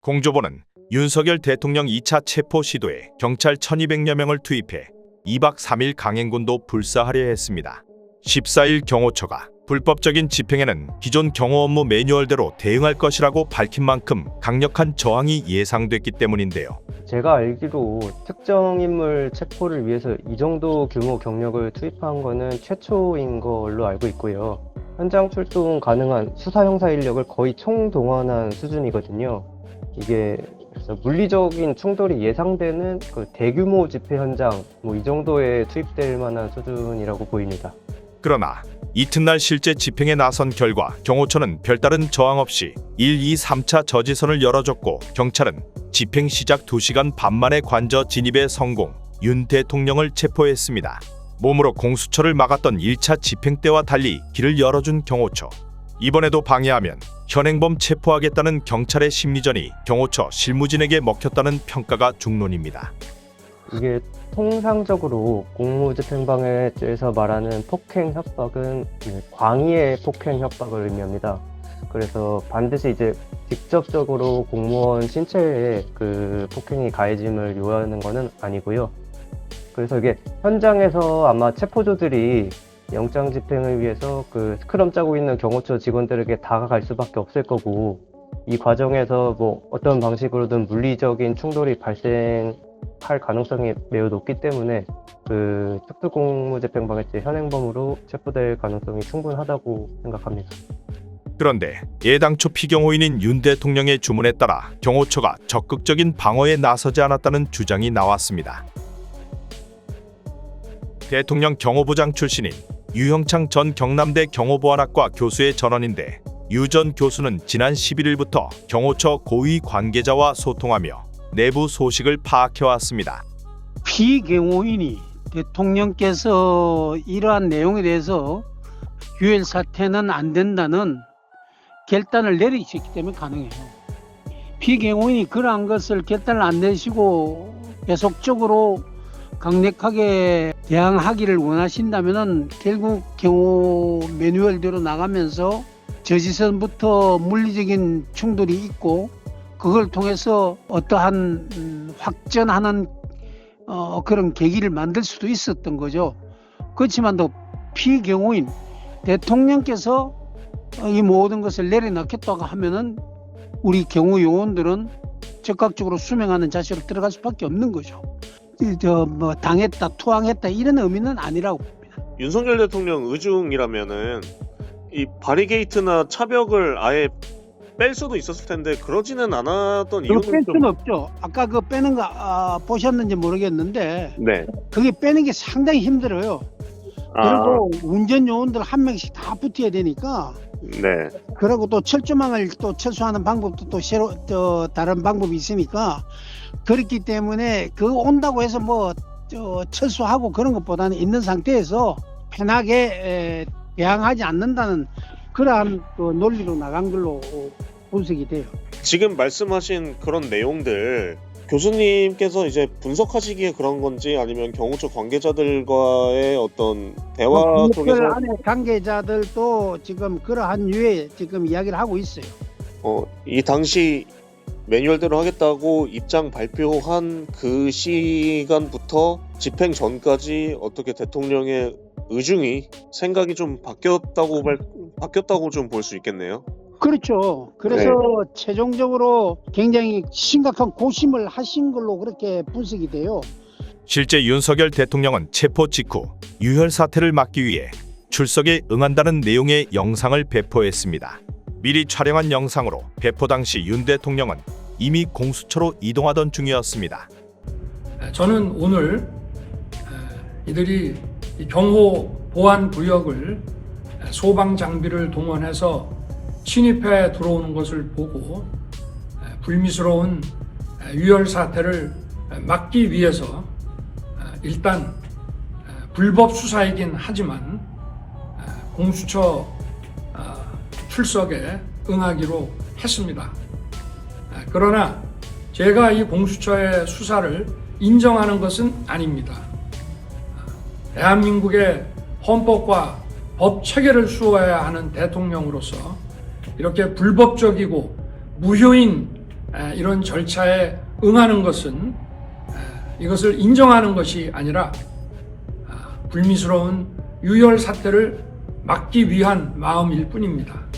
공조보는 윤석열 대통령 2차 체포 시도에 경찰 1200여 명을 투입해 2박 3일 강행군도 불사하려 했습니다. 14일 경호처가 불법적인 집행에는 기존 경호 업무 매뉴얼대로 대응할 것이라고 밝힌 만큼 강력한 저항이 예상됐기 때문인데요. 제가 알기로 특정 인물 체포를 위해서 이 정도 규모 경력을 투입한 거는 최초인 걸로 알고 있고요. 현장 출동 가능한 수사 형사 인력을 거의 총동원한 수준이거든요. 이게 그래서 물리적인 충돌이 예상되는 그 대규모 집회 현장 이 정도에 투입될 만한 수준이라고 보입니다. 그러나 이튿날 실제 집행에 나선 결과 경호처는 별다른 저항 없이 1, 2, 3차 저지선을 열어줬고 경찰은 집행 시작 2시간 반 만에 관저 진입에 성공, 윤 대통령을 체포했습니다. 몸으로 공수처를 막았던 1차 집행 때와 달리 길을 열어준 경호처. 이번에도 방해하면 현행범 체포하겠다는 경찰의 심리전이 경호처 실무진에게 먹혔다는 평가가 중론입니다. 이게 통상적으로 공무집행방해죄에서 말하는 폭행 협박은 광의의 폭행 협박을 의미합니다. 그래서 반드시 이제 직접적으로 공무원 신체에 그 폭행이 가해짐을 요하는 것은 아니고요. 그래서 이게 현장에서 아마 체포조들이 영장 집행을 위해서 그 스크럼 짜고 있는 경호처 직원들에게 다가갈 수밖에 없을 거고, 이 과정에서 어떤 방식으로든 물리적인 충돌이 발생할 가능성이 매우 높기 때문에 그 특수공무집행방해죄 현행범으로 체포될 가능성이 충분하다고 생각합니다. 그런데 애당초 피경호인인 윤 대통령의 주문에 따라 경호처가 적극적인 방어에 나서지 않았다는 주장이 나왔습니다. 대통령 경호부장 출신인 유형창 전 경남대 경호보안학과 교수의 전언인데, 유 전 교수는 지난 11일부터 경호처 고위 관계자와 소통하며 내부 소식을 파악해왔습니다. 피경호인이 대통령께서 이러한 내용에 대해서 유혈 사퇴는 안 된다는 결단을 내리셨기 때문에 가능해요. 피경호인이 그러한 것을 결단을 안 내시고 계속적으로 강력하게 대항하기를 원하신다면 결국 경호 매뉴얼대로 나가면서 저지선부터 물리적인 충돌이 있고, 그걸 통해서 어떠한 확전하는 그런 계기를 만들 수도 있었던 거죠. 그렇지만 또 피경호인 대통령께서 이 모든 것을 내려놓겠다고 하면은 우리 경호 요원들은 적극적으로 수명하는 자세로 들어갈 수밖에 없는 거죠. 당했다, 투항했다 이런 의미는 아니라고 봅니다. 윤석열 대통령 의중이라면은 이 바리게이트나 차벽을 아예 뺄 수도 있었을 텐데 그러지는 않았던 그거 이유는 뺄 좀... 수는 없죠. 아까 그 빼는 거 보셨는지 모르겠는데 네. 그게 빼는 게 상당히 힘들어요. 그리고 운전 요원들 한 명씩 다 붙어야 되니까. 네. 그리고 또 철조망을 또 철수하는 방법도 또 새로 다른 방법이 있으니까, 그렇기 때문에 그 온다고 해서 철수하고 그런 것보다는 있는 상태에서 편하게 대항하지 않는다는 그러한 그 논리로 나간 걸로 분석이 돼요. 지금 말씀하신 그런 내용들 교수님께서 이제 분석하시기에 그런 건지, 아니면 경호처 관계자들과의 어떤 대화 속에서 안에 관계자들도 지금 그러한 유의 지금 이야기를 하고 있어요. 이 당시 매뉴얼대로 하겠다고 입장 발표한 그 시간부터 집행 전까지 어떻게 대통령의 의중이 생각이 좀 바뀌었다고 좀 볼 수 있겠네요. 그렇죠. 그래서 네. 최종적으로 굉장히 심각한 고심을 하신 걸로 그렇게 분석이 돼요. 실제 윤석열 대통령은 체포 직후 유혈 사태를 막기 위해 출석에 응한다는 내용의 영상을 배포했습니다. 미리 촬영한 영상으로 배포 당시 윤 대통령은 이미 공수처로 이동하던 중이었습니다. 저는 오늘 이들이 경호 보안 구역을 소방 장비를 동원해서 침입해 들어오는 것을 보고 불미스러운 유혈 사태를 막기 위해서 일단 불법 수사이긴 하지만 공수처 출석에 응하기로 했습니다. 그러나 제가 이 공수처의 수사를 인정하는 것은 아닙니다. 대한민국의 헌법과 법 체계를 수호해야 하는 대통령으로서 이렇게 불법적이고 무효인 이런 절차에 응하는 것은 이것을 인정하는 것이 아니라 불미스러운 유혈 사태를 막기 위한 마음일 뿐입니다.